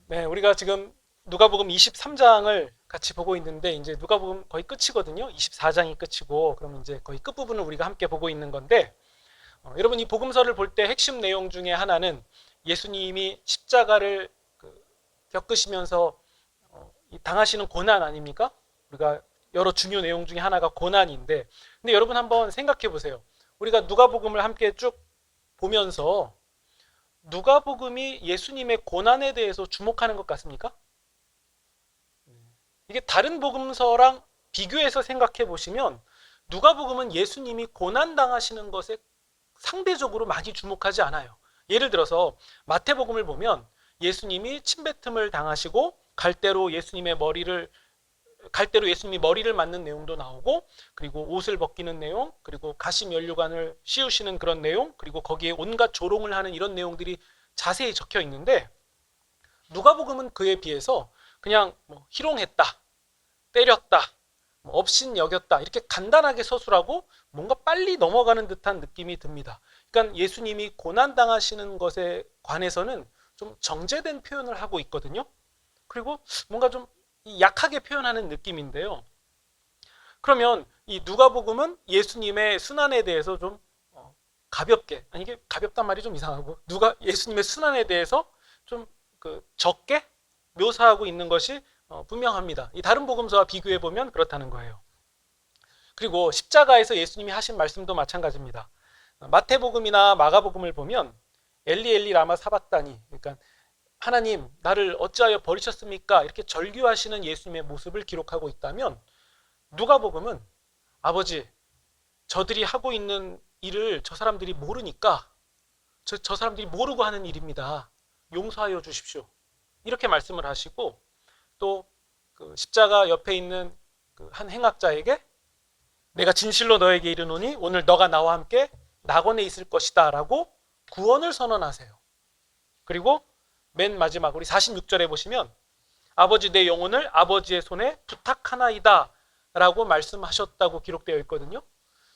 네, 우리가 지금 누가복음 23장을 같이 보고 있는데 이제 누가복음 거의 끝이거든요. 24장이 끝이고 그럼 이제 거의 끝부분을 우리가 함께 보고 있는 건데 여러분 이 복음서를 볼 때 핵심 내용 중에 하나는 예수님이 십자가를 겪으시면서 당하시는 고난 아닙니까? 우리가 여러 중요 내용 중에 하나가 고난인데 근데 여러분 한번 생각해 보세요. 우리가 누가복음을 함께 쭉 보면서 누가복음이 예수님의 고난에 대해서 주목하는 것 같습니까? 이게 다른 복음서랑 비교해서 생각해 보시면 누가복음은 예수님이 고난 당하시는 것에 상대적으로 많이 주목하지 않아요. 예를 들어서 마태복음을 보면 예수님이 침뱉음을 당하시고 갈대로 예수님이 머리를 맞는 내용도 나오고 그리고 옷을 벗기는 내용 그리고 가시 면류관을 씌우시는 그런 내용 그리고 거기에 온갖 조롱을 하는 이런 내용들이 자세히 적혀 있는데 누가복음은 그에 비해서 그냥 희롱했다, 때렸다, 업신여겼다 이렇게 간단하게 서술하고 뭔가 빨리 넘어가는 듯한 느낌이 듭니다. 그러니까 예수님이 고난당하시는 것에 관해서는 좀 정제된 표현을 하고 있거든요. 그리고 뭔가 좀 약하게 표현하는 느낌인데요. 그러면 이 누가복음은 예수님의 순환에 대해서 좀 가볍게, 아니 이게 가볍단 말이 좀 이상하고 예수님의 순환에 대해서 좀 적게 묘사하고 있는 것이 분명합니다. 이 다른 복음서와 비교해 보면 그렇다는 거예요. 그리고 십자가에서 예수님이 하신 말씀도 마찬가지입니다. 마태복음이나 마가복음을 보면 엘리 엘리 라마 사박다니, 그러니까 하나님 나를 어찌하여 버리셨습니까? 이렇게 절규하시는 예수님의 모습을 기록하고 있다면 누가복음은 아버지 저들이 하고 있는 일을 저 사람들이 모르니까 저 사람들이 모르고 하는 일입니다. 용서하여 주십시오. 이렇게 말씀을 하시고 또 십자가 옆에 있는 한 행악자에게 내가 진실로 너에게 이르노니 오늘 너가 나와 함께 낙원에 있을 것이다 라고 구원을 선언하세요. 그리고 맨 마지막 우리 46절에 보시면 아버지 내 영혼을 아버지의 손에 부탁하나이다 라고 말씀하셨다고 기록되어 있거든요.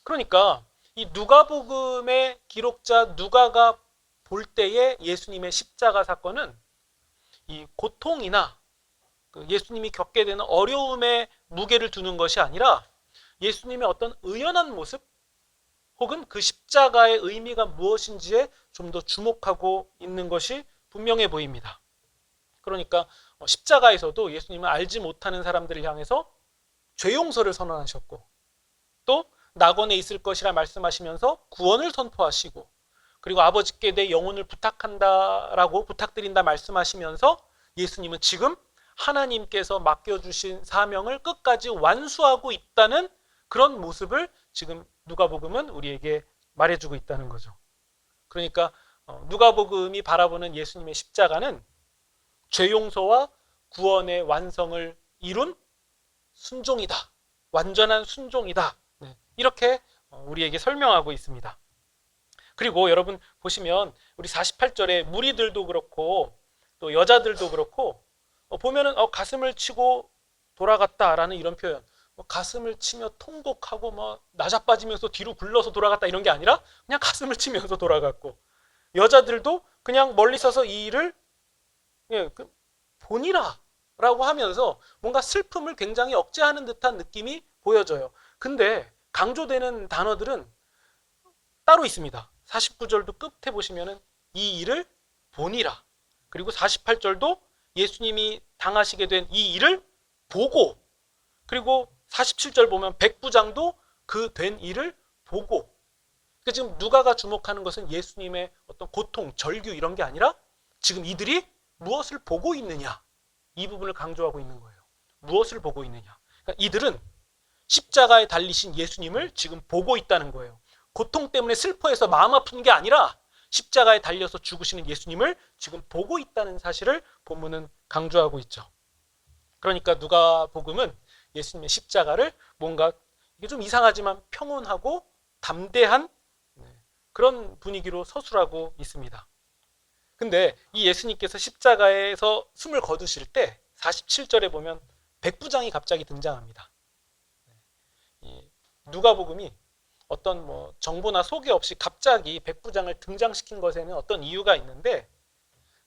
그러니까 이 누가복음의 기록자 누가가 볼 때의 예수님의 십자가 사건은 이 고통이나 예수님이 겪게 되는 어려움에 무게를 두는 것이 아니라 예수님의 어떤 의연한 모습 혹은 그 십자가의 의미가 무엇인지에 좀 더 주목하고 있는 것이 분명해 보입니다. 그러니까 십자가에서도 예수님은 알지 못하는 사람들을 향해서 죄 용서를 선언하셨고 또 낙원에 있을 것이라 말씀하시면서 구원을 선포하시고 그리고 아버지께 내 영혼을 부탁한다라고 부탁드린다 말씀하시면서 예수님은 지금 하나님께서 맡겨주신 사명을 끝까지 완수하고 있다는 그런 모습을 지금 누가복음은 우리에게 말해주고 있다는 거죠. 그러니까 누가복음이 바라보는 예수님의 십자가는 죄 용서와 구원의 완성을 이룬 순종이다. 완전한 순종이다. 네, 이렇게 우리에게 설명하고 있습니다. 그리고 여러분 보시면 우리 48절에 무리들도 그렇고 또 여자들도 그렇고 보면은 가슴을 치고 돌아갔다라는 이런 표현. 가슴을 치며 통곡하고 나자빠지면서 뒤로 굴러서 돌아갔다 이런 게 아니라 그냥 가슴을 치면서 돌아갔고 여자들도 그냥 멀리 서서 이 일을 보니라 라고 하면서 뭔가 슬픔을 굉장히 억제하는 듯한 느낌이 보여져요. 근데 강조되는 단어들은 따로 있습니다. 49절도 끝에 보시면은 이 일을 보니라. 그리고 48절도 예수님이 당하시게 된 이 일을 보고 그리고 47절 보면 백부장도 그 된 일을 보고 그러니까 지금 누가가 주목하는 것은 예수님의 어떤 고통, 절규 이런 게 아니라 지금 이들이 무엇을 보고 있느냐 이 부분을 강조하고 있는 거예요. 무엇을 보고 있느냐 그러니까 이들은 십자가에 달리신 예수님을 지금 보고 있다는 거예요. 고통 때문에 슬퍼해서 마음 아픈 게 아니라 십자가에 달려서 죽으시는 예수님을 지금 보고 있다는 사실을 본문은 강조하고 있죠. 그러니까 누가복음은 예수님의 십자가를 뭔가 이게 좀 이상하지만 평온하고 담대한 그런 분위기로 서술하고 있습니다. 근데 이 예수님께서 십자가에서 숨을 거두실 때 47절에 보면 백부장이 갑자기 등장합니다. 누가복음이 어떤 정보나 소개 없이 갑자기 백부장을 등장시킨 것에는 어떤 이유가 있는데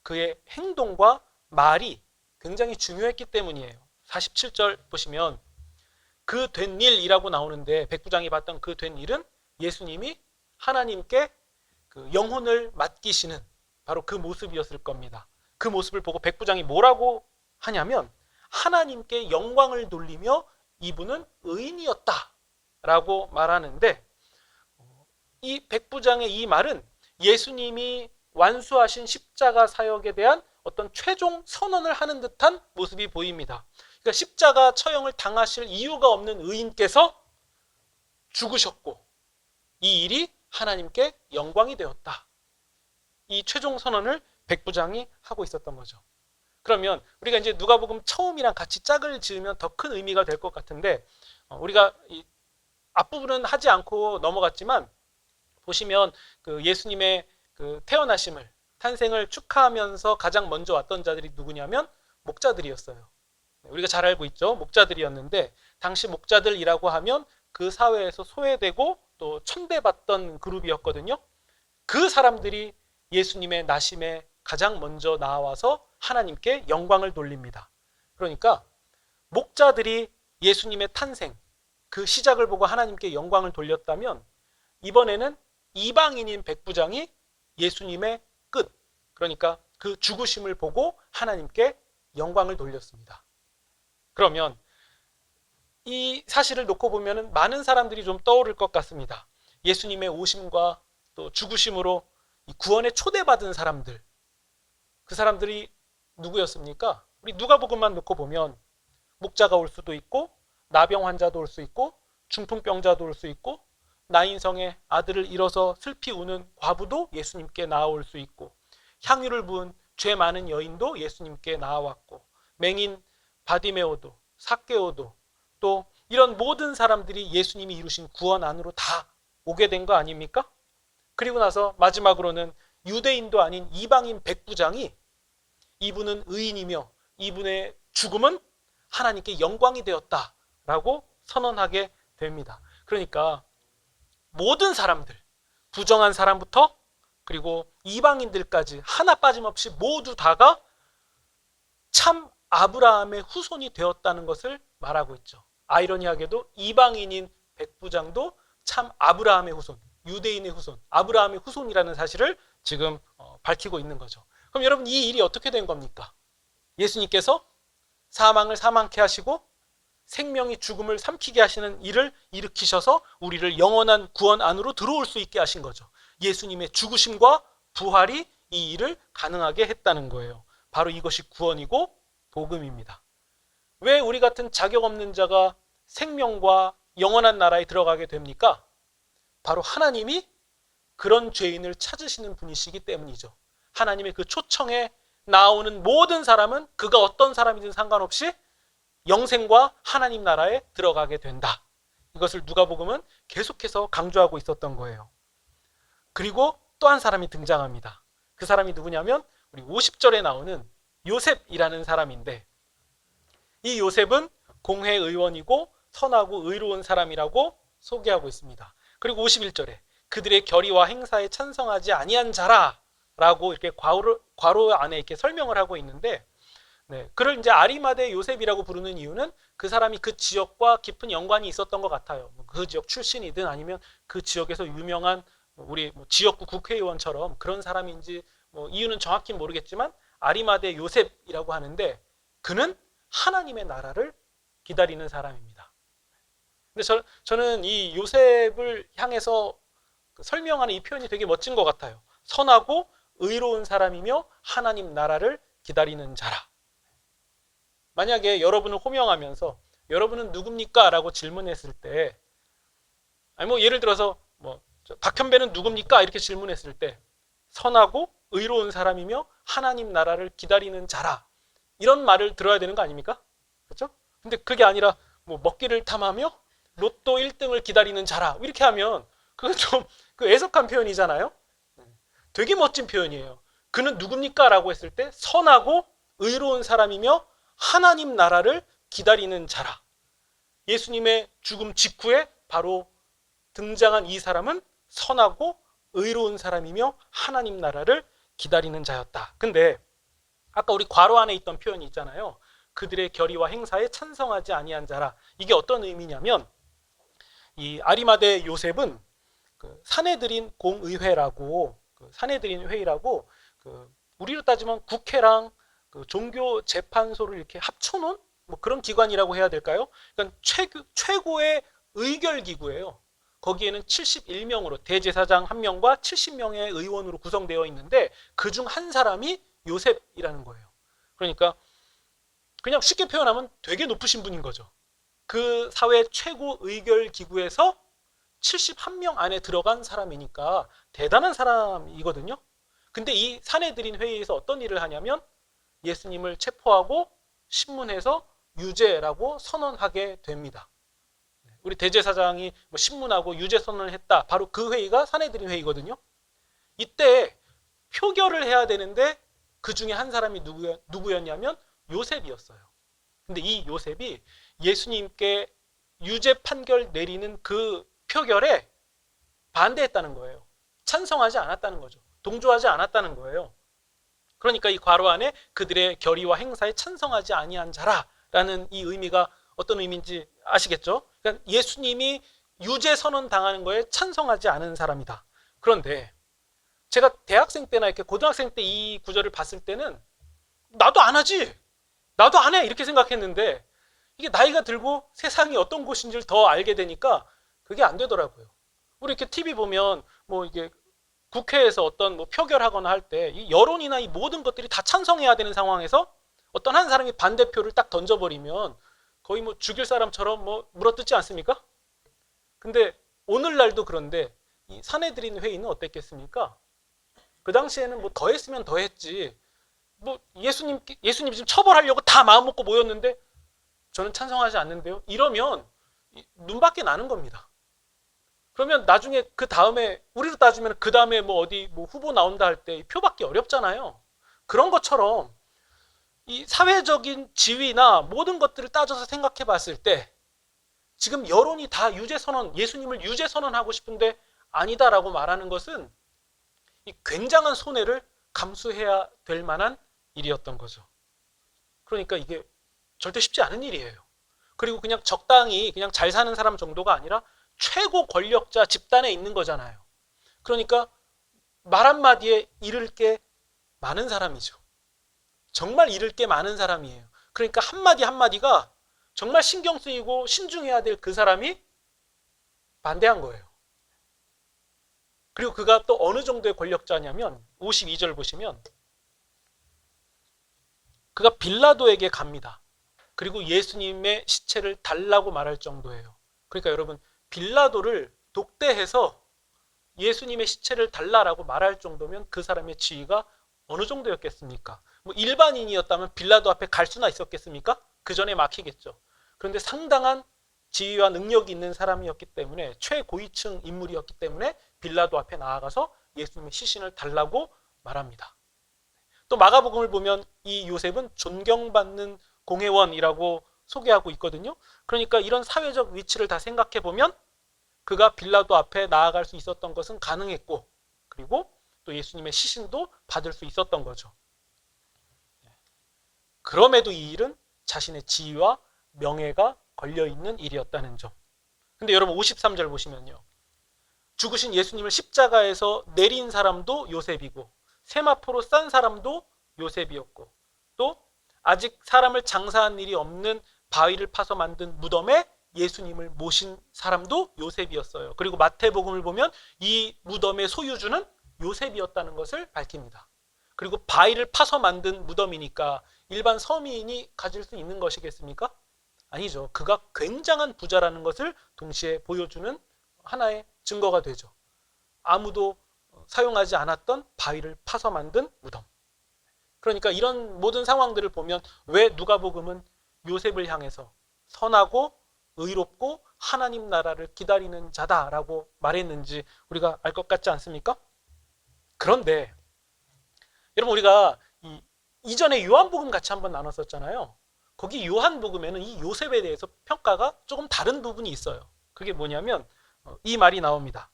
그의 행동과 말이 굉장히 중요했기 때문이에요. 47절 보시면 그 된 일이라고 나오는데 백부장이 봤던 그 된 일은 예수님이 하나님께 그 영혼을 맡기시는 바로 그 모습이었을 겁니다. 그 모습을 보고 백부장이 뭐라고 하냐면 하나님께 영광을 돌리며 이분은 의인이었다라고 말하는데, 이 백부장의 이 말은 예수님이 완수하신 십자가 사역에 대한 어떤 최종 선언을 하는 듯한 모습이 보입니다. 그러니까 십자가 처형을 당하실 이유가 없는 의인께서 죽으셨고 이 일이 하나님께 영광이 되었다. 이 최종 선언을 백부장이 하고 있었던 거죠. 그러면 우리가 이제 누가복음 처음이랑 같이 짝을 지으면 더 큰 의미가 될 것 같은데, 우리가 이 앞부분은 하지 않고 넘어갔지만 보시면 그 예수님의 그 태어나심을, 탄생을 축하하면서 가장 먼저 왔던 자들이 누구냐면 목자들이었어요. 우리가 잘 알고 있죠. 목자들이었는데 당시 목자들이라고 하면 그 사회에서 소외되고 또 천대받던 그룹이었거든요. 그 사람들이 예수님의 나심에 가장 먼저 나와서 하나님께 영광을 돌립니다. 그러니까 목자들이 예수님의 탄생, 그 시작을 보고 하나님께 영광을 돌렸다면 이번에는 이방인인 백부장이 예수님의 끝, 그러니까 그 죽으심을 보고 하나님께 영광을 돌렸습니다. 그러면 이 사실을 놓고 보면 많은 사람들이 좀 떠오를 것 같습니다. 예수님의 오심과 또 죽으심으로 구원에 초대받은 사람들, 그 사람들이 누구였습니까? 우리 누가복음만 놓고 보면 목자가 올 수도 있고 나병 환자도 올 수 있고 중풍병자도 올 수 있고 나인성의 아들을 잃어서 슬피 우는 과부도 예수님께 나아올 수 있고 향유를 부은 죄 많은 여인도 예수님께 나아왔고 맹인 바디메오도 삭개오도 또 이런 모든 사람들이 예수님이 이루신 구원 안으로 다 오게 된 거 아닙니까? 그리고 나서 마지막으로는 유대인도 아닌 이방인 백부장이 이분은 의인이며 이분의 죽음은 하나님께 영광이 되었다라고 선언하게 됩니다. 그러니까 모든 사람들, 부정한 사람부터 그리고 이방인들까지 하나 빠짐없이 모두 다가 참 아브라함의 후손이 되었다는 것을 말하고 있죠. 아이러니하게도 이방인인 백부장도 참 아브라함의 후손, 유대인의 후손, 아브라함의 후손이라는 사실을 지금 밝히고 있는 거죠. 그럼 여러분, 이 일이 어떻게 된 겁니까? 예수님께서 사망을 사망케 하시고 생명이 죽음을 삼키게 하시는 일을 일으키셔서 우리를 영원한 구원 안으로 들어올 수 있게 하신 거죠. 예수님의 죽으심과 부활이 이 일을 가능하게 했다는 거예요. 바로 이것이 구원이고 복음입니다. 왜 우리 같은 자격 없는 자가 생명과 영원한 나라에 들어가게 됩니까? 바로 하나님이 그런 죄인을 찾으시는 분이시기 때문이죠. 하나님의 그 초청에 나오는 모든 사람은 그가 어떤 사람이든 상관없이 영생과 하나님 나라에 들어가게 된다. 이것을 누가복음은 계속해서 강조하고 있었던 거예요. 그리고 또 한 사람이 등장합니다. 그 사람이 누구냐면 우리 50절에 나오는 요셉이라는 사람인데, 이 요셉은 공회의원이고 선하고 의로운 사람이라고 소개하고 있습니다. 그리고 51절에 그들의 결의와 행사에 찬성하지 아니한 자라 라고 이렇게 괄호 안에 이렇게 설명을 하고 있는데, 그를 이제 아리마대 요셉이라고 부르는 이유는 그 사람이 그 지역과 깊은 연관이 있었던 것 같아요. 그 지역 출신이든 아니면 그 지역에서 유명한 우리 지역구 국회의원처럼 그런 사람인지 이유는 정확히 모르겠지만 아리마대 요셉이라고 하는데, 그는 하나님의 나라를 기다리는 사람입니다. 근데 저는 이 요셉을 향해서 설명하는 이 표현이 되게 멋진 것 같아요. 선하고 의로운 사람이며 하나님 나라를 기다리는 자라. 만약에 여러분을 호명하면서 여러분은 누굽니까? 라고 질문했을 때, 아니 예를 들어서 박현배는 누굽니까? 이렇게 질문했을 때 선하고 의로운 사람이며 하나님 나라를 기다리는 자라, 이런 말을 들어야 되는 거 아닙니까? 그렇죠? 근데 그게 아니라 먹기를 탐하며 로또 1등을 기다리는 자라, 이렇게 하면 그건 좀 애석한 표현이잖아요. 되게 멋진 표현이에요. 그는 누굽니까? 라고 했을 때 선하고 의로운 사람이며 하나님 나라를 기다리는 자라. 예수님의 죽음 직후에 바로 등장한 이 사람은 선하고 의로운 사람이며 하나님 나라를 기다리는 자였다. 근데 아까 우리 괄호 안에 있던 표현이 있잖아요. 그들의 결의와 행사에 찬성하지 아니한 자라. 이게 어떤 의미냐면 이 아리마대 요셉은 그 사내들인 공의회라고 사내들인 회의라고 우리로 따지면 국회랑 그 종교 재판소를 이렇게 합쳐놓은 뭐 그런 기관이라고 해야 될까요? 그러니까 최고의 의결 기구예요. 거기에는 71명으로 대제사장 1명과 70명의 의원으로 구성되어 있는데 그중 한 사람이 요셉이라는 거예요. 그러니까 그냥 쉽게 표현하면 되게 높으신 분인 거죠. 그 사회 최고 의결 기구에서 71명 안에 들어간 사람이니까 대단한 사람이거든요. 근데 이 사내들인 회의에서 어떤 일을 하냐면 예수님을 체포하고 신문해서 유죄라고 선언하게 됩니다. 우리 대제사장이 뭐 신문하고 유죄 선언을 했다. 바로 그 회의가 사내들인 회의거든요. 이때 표결을 해야 되는데 그 중에 한 사람이 누구였냐면 요셉이었어요. 근데 이 요셉이 예수님께 유죄 판결 내리는 그 표결에 반대했다는 거예요. 찬성하지 않았다는 거죠. 동조하지 않았다는 거예요. 그러니까 이 괄호 안에 그들의 결의와 행사에 찬성하지 아니한 자라라는 이 의미가 어떤 의미인지 아시겠죠? 그러니까 예수님이 유죄 선언 당하는 거에 찬성하지 않은 사람이다. 그런데 제가 대학생 때나 이렇게 고등학생 때 이 구절을 봤을 때는 나도 안 하지. 나도 안 해. 이렇게 생각했는데 이게 나이가 들고 세상이 어떤 곳인지를 더 알게 되니까 그게 안 되더라고요. 우리 이렇게 TV 보면 뭐 이게 국회에서 어떤 뭐 표결하거나 할 때 이 여론이나 이 모든 것들이 다 찬성해야 되는 상황에서 어떤 한 사람이 반대표를 딱 던져버리면 거의 뭐 죽일 사람처럼 뭐 물어뜯지 않습니까? 근데 오늘날도 그런데 이 사내들인 회의는 어땠겠습니까? 그 당시에는 뭐 더 했으면 더 했지. 뭐 예수님 지금 처벌하려고 다 마음 먹고 모였는데 저는 찬성하지 않는데요. 이러면 눈밖에 나는 겁니다. 그러면 나중에 그 다음에 우리로 따지면 그 다음에 뭐 어디 뭐 후보 나온다 할 때 표 받기 어렵잖아요. 그런 것처럼 이 사회적인 지위나 모든 것들을 따져서 생각해 봤을 때 지금 여론이 다 유죄 선언, 예수님을 유죄 선언하고 싶은데 아니다라고 말하는 것은 이 굉장한 손해를 감수해야 될 만한 일이었던 거죠. 그러니까 이게 절대 쉽지 않은 일이에요. 그리고 그냥 적당히 그냥 잘 사는 사람 정도가 아니라 최고 권력자 집단에 있는 거잖아요. 그러니까 말 한마디에 잃을 게 많은 사람이죠. 정말 잃을 게 많은 사람이에요. 그러니까 한마디 한마디가 정말 신경 쓰이고 신중해야 될 그 사람이 반대한 거예요. 그리고 그가 또 어느 정도의 권력자냐면 52절 보시면 그가 빌라도에게 갑니다. 그리고 예수님의 시체를 달라고 말할 정도예요. 그러니까 여러분 빌라도를 독대해서 예수님의 시체를 달라라고 말할 정도면 그 사람의 지위가 어느 정도였겠습니까? 뭐 일반인이었다면 빌라도 앞에 갈 수나 있었겠습니까? 그 전에 막히겠죠. 그런데 상당한 지위와 능력이 있는 사람이었기 때문에 최고위층 인물이었기 때문에 빌라도 앞에 나아가서 예수님의 시신을 달라고 말합니다. 또 마가복음을 보면 이 요셉은 존경받는 공회원이라고 소개하고 있거든요. 그러니까 이런 사회적 위치를 다 생각해 보면 그가 빌라도 앞에 나아갈 수 있었던 것은 가능했고 그리고 또 예수님의 시신도 받을 수 있었던 거죠. 그럼에도 이 일은 자신의 지위와 명예가 걸려있는 일이었다는 점. 근데 여러분 53절 보시면요. 죽으신 예수님을 십자가에서 내린 사람도 요셉이고 세마포로 싼 사람도 요셉이었고 또 아직 사람을 장사한 일이 없는 바위를 파서 만든 무덤에 예수님을 모신 사람도 요셉이었어요. 그리고 마태복음을 보면 이 무덤의 소유주는 요셉이었다는 것을 밝힙니다. 그리고 바위를 파서 만든 무덤이니까 일반 서민이 가질 수 있는 것이겠습니까? 아니죠. 그가 굉장한 부자라는 것을 동시에 보여주는 하나의 증거가 되죠. 아무도 사용하지 않았던 바위를 파서 만든 무덤. 그러니까 이런 모든 상황들을 보면 왜 누가복음은 요셉을 향해서 선하고 의롭고 하나님 나라를 기다리는 자다라고 말했는지 우리가 알 것 같지 않습니까? 그런데 여러분 우리가 이전에 요한복음 같이 한번 나눴었잖아요. 거기 요한복음에는 이 요셉에 대해서 평가가 조금 다른 부분이 있어요. 그게 뭐냐면 이 말이 나옵니다.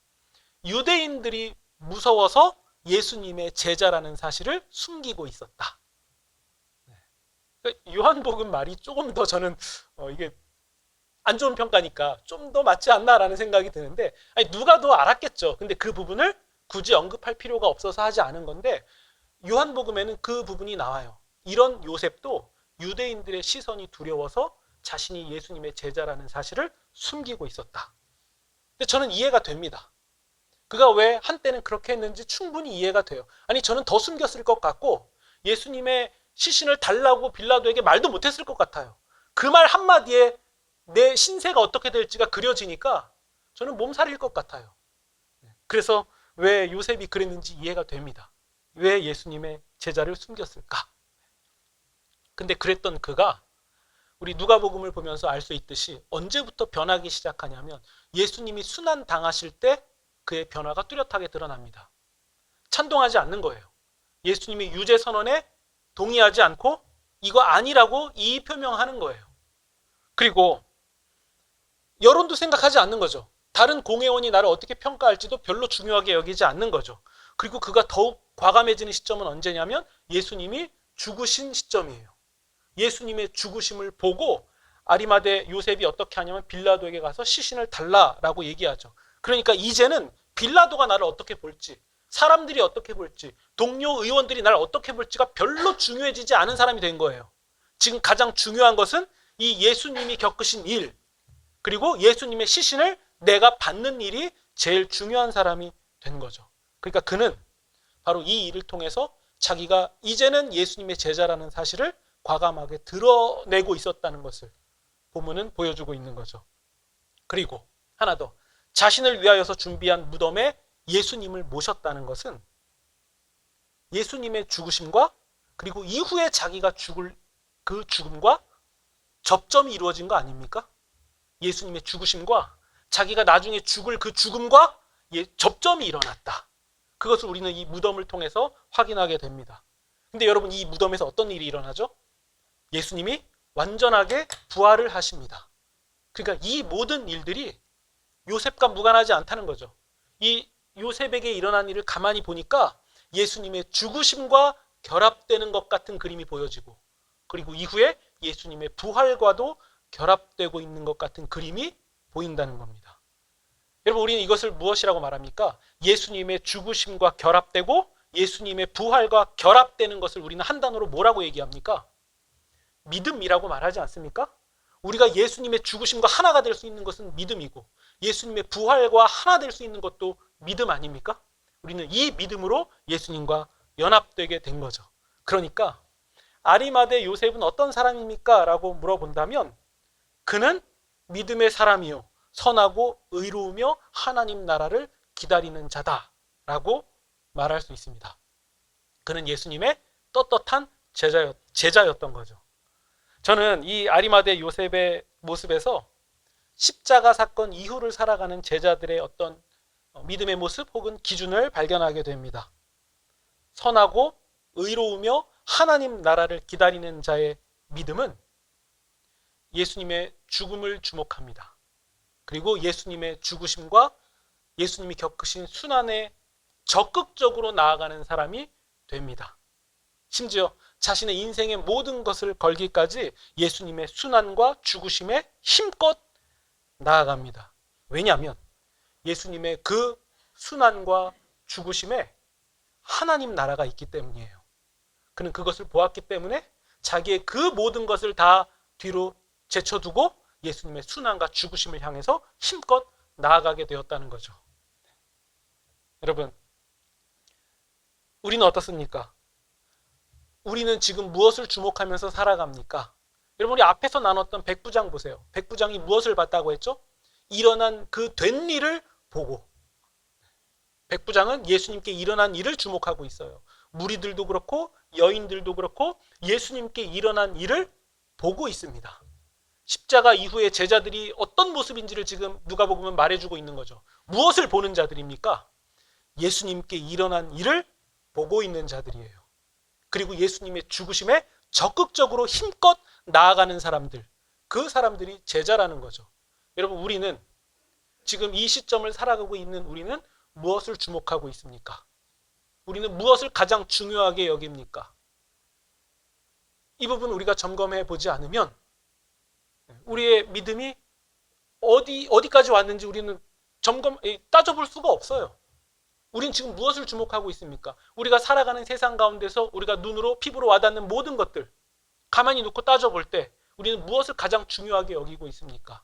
유대인들이 무서워서 예수님의 제자라는 사실을 숨기고 있었다. 요한복음 말이 조금 더 저는 이게 안 좋은 평가니까 좀 더 맞지 않나라는 생각이 드는데, 아니 누가 더 알았겠죠. 근데 그 부분을 굳이 언급할 필요가 없어서 하지 않은 건데, 요한복음에는 그 부분이 나와요. 이런 요셉도 유대인들의 시선이 두려워서 자신이 예수님의 제자라는 사실을 숨기고 있었다. 근데 저는 이해가 됩니다. 그가 왜 한때는 그렇게 했는지 충분히 이해가 돼요. 아니 저는 더 숨겼을 것 같고 예수님의 시신을 달라고 빌라도에게 말도 못했을 것 같아요. 그 말 한마디에 내 신세가 어떻게 될지가 그려지니까 저는 몸살일 것 같아요. 그래서 왜 요셉이 그랬는지 이해가 됩니다. 왜 예수님의 제자를 숨겼을까? 근데 그랬던 그가 우리 누가복음을 보면서 알 수 있듯이 언제부터 변하기 시작하냐면 예수님이 순환 당하실 때 그의 변화가 뚜렷하게 드러납니다. 찬동하지 않는 거예요. 예수님이 유죄 선언에 동의하지 않고 이거 아니라고 이의 표명하는 거예요. 그리고 여론도 생각하지 않는 거죠. 다른 공회원이 나를 어떻게 평가할지도 별로 중요하게 여기지 않는 거죠. 그리고 그가 더욱 과감해지는 시점은 언제냐면 예수님이 죽으신 시점이에요. 예수님의 죽으심을 보고 아리마대 요셉이 어떻게 하냐면 빌라도에게 가서 시신을 달라라고 얘기하죠. 그러니까 이제는 빌라도가 나를 어떻게 볼지, 사람들이 어떻게 볼지, 동료 의원들이 나를 어떻게 볼지가 별로 중요해지지 않은 사람이 된 거예요. 지금 가장 중요한 것은 이 예수님이 겪으신 일, 그리고 예수님의 시신을 내가 받는 일이 제일 중요한 사람이 된 거죠. 그러니까 그는 바로 이 일을 통해서 자기가 이제는 예수님의 제자라는 사실을 과감하게 드러내고 있었다는 것을 본문은 보여주고 있는 거죠. 그리고 하나 더, 자신을 위하여서 준비한 무덤에 예수님을 모셨다는 것은 예수님의 죽으심과 그리고 이후에 자기가 죽을 그 죽음과 접점이 이루어진 거 아닙니까? 예수님의 죽으심과 자기가 나중에 죽을 그 죽음과 접점이 일어났다. 그것을 우리는 이 무덤을 통해서 확인하게 됩니다. 근데 여러분, 이 무덤에서 어떤 일이 일어나죠? 예수님이 완전하게 부활을 하십니다. 그러니까 이 모든 일들이 요셉과 무관하지 않다는 거죠. 이 요셉에게 일어난 일을 가만히 보니까 예수님의 죽으심과 결합되는 것 같은 그림이 보여지고, 그리고 이후에 예수님의 부활과도 결합되고 있는 것 같은 그림이 보인다는 겁니다. 여러분, 우리는 이것을 무엇이라고 말합니까? 예수님의 죽으심과 결합되고 예수님의 부활과 결합되는 것을 우리는 한 단어로 뭐라고 얘기합니까? 믿음이라고 말하지 않습니까? 우리가 예수님의 죽으심과 하나가 될 수 있는 것은 믿음이고 예수님의 부활과 하나 될 수 있는 것도 믿음 아닙니까? 우리는 이 믿음으로 예수님과 연합되게 된 거죠. 그러니까 아리마대 요셉은 어떤 사람입니까? 라고 물어본다면 그는 믿음의 사람이요 선하고 의로우며 하나님 나라를 기다리는 자다 라고 말할 수 있습니다. 그는 예수님의 떳떳한 제자였던 거죠. 저는 이 아리마대 요셉의 모습에서 십자가 사건 이후를 살아가는 제자들의 어떤 믿음의 모습 혹은 기준을 발견하게 됩니다. 선하고 의로우며 하나님 나라를 기다리는 자의 믿음은 예수님의 죽음을 주목합니다. 그리고 예수님의 죽으심과 예수님이 겪으신 순환에 적극적으로 나아가는 사람이 됩니다. 심지어 자신의 인생의 모든 것을 걸기까지 예수님의 순환과 죽으심에 힘껏 나아갑니다. 왜냐하면 예수님의 그 순환과 죽으심에 하나님 나라가 있기 때문이에요. 그는 그것을 보았기 때문에 자기의 그 모든 것을 다 뒤로 제쳐두고 예수님의 순환과 죽으심을 향해서 힘껏 나아가게 되었다는 거죠. 여러분, 우리는 어떻습니까? 우리는 지금 무엇을 주목하면서 살아갑니까? 여러분, 우리 앞에서 나눴던 백부장 보세요. 백부장이 무엇을 봤다고 했죠? 일어난 그 된 일을 보고. 백부장은 예수님께 일어난 일을 주목하고 있어요. 무리들도 그렇고 여인들도 그렇고 예수님께 일어난 일을 보고 있습니다. 십자가 이후에 제자들이 어떤 모습인지를 지금 누가복음은 말해주고 있는 거죠. 무엇을 보는 자들입니까? 예수님께 일어난 일을 보고 있는 자들이에요. 그리고 예수님의 죽으심에 적극적으로 힘껏 나아가는 사람들, 그 사람들이 제자라는 거죠. 여러분, 우리는 지금 이 시점을 살아가고 있는 우리는 무엇을 주목하고 있습니까? 우리는 무엇을 가장 중요하게 여깁니까? 이 부분 우리가 점검해 보지 않으면 우리의 믿음이 어디까지 왔는지 우리는 따져볼 수가 없어요. 우린 지금 무엇을 주목하고 있습니까? 우리가 살아가는 세상 가운데서 우리가 눈으로 피부로 와닿는 모든 것들 가만히 놓고 따져볼 때 우리는 무엇을 가장 중요하게 여기고 있습니까?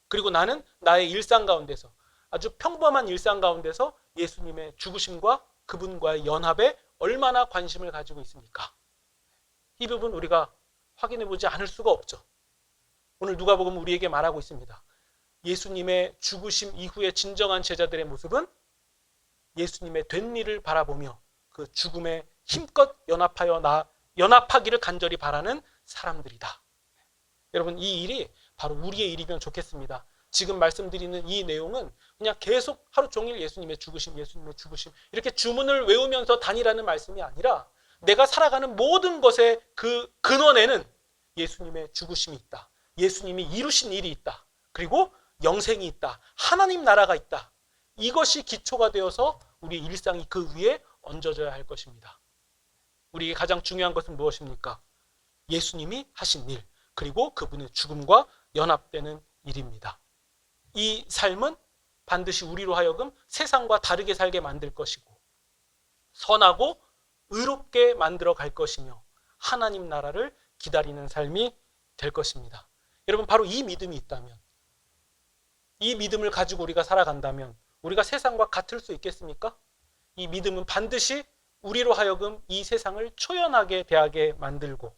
그리고 나는 나의 일상 가운데서 아주 평범한 일상 가운데서 예수님의 죽으심과 그분과의 연합에 얼마나 관심을 가지고 있습니까? 이 부분 우리가 확인해 보지 않을 수가 없죠. 오늘 누가복음 우리에게 말하고 있습니다. 예수님의 죽으심 이후의 진정한 제자들의 모습은 예수님의 된 일을 바라보며 그 죽음에 힘껏 연합하기를 간절히 바라는 사람들이다. 여러분, 이 일이 바로 우리의 일이면 좋겠습니다. 지금 말씀드리는 이 내용은 그냥 계속 하루 종일 예수님의 죽으심 이렇게 주문을 외우면서 다니라는 말씀이 아니라 내가 살아가는 모든 것의 그 근원에는 예수님의 죽으심이 있다. 예수님이 이루신 일이 있다. 그리고 영생이 있다. 하나님 나라가 있다. 이것이 기초가 되어서 우리의 일상이 그 위에 얹어져야 할 것입니다. 우리에게 가장 중요한 것은 무엇입니까? 예수님이 하신 일, 그리고 그분의 죽음과 연합되는 일입니다. 이 삶은 반드시 우리로 하여금 세상과 다르게 살게 만들 것이고 선하고 의롭게 만들어 갈 것이며 하나님 나라를 기다리는 삶이 될 것입니다. 여러분, 바로 이 믿음이 있다면, 이 믿음을 가지고 우리가 살아간다면 우리가 세상과 같을 수 있겠습니까? 이 믿음은 반드시 우리로 하여금 이 세상을 초연하게 대하게 만들고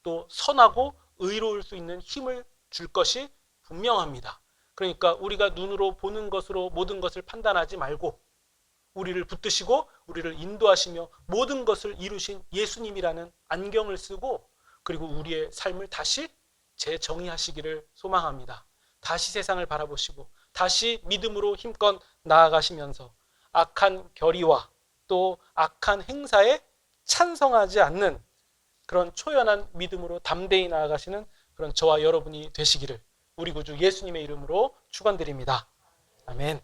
또 선하고 의로울 수 있는 힘을 줄 것이 분명합니다. 그러니까 우리가 눈으로 보는 것으로 모든 것을 판단하지 말고 우리를 붙드시고 우리를 인도하시며 모든 것을 이루신 예수님이라는 안경을 쓰고 그리고 우리의 삶을 다시 재정의하시기를 소망합니다. 다시 세상을 바라보시고 다시 믿음으로 힘껏 나아가시면서 악한 결의와 또 악한 행사에 찬성하지 않는 그런 초연한 믿음으로 담대히 나아가시는 그런 저와 여러분이 되시기를 우리 구주 예수님의 이름으로 축원드립니다. 아멘.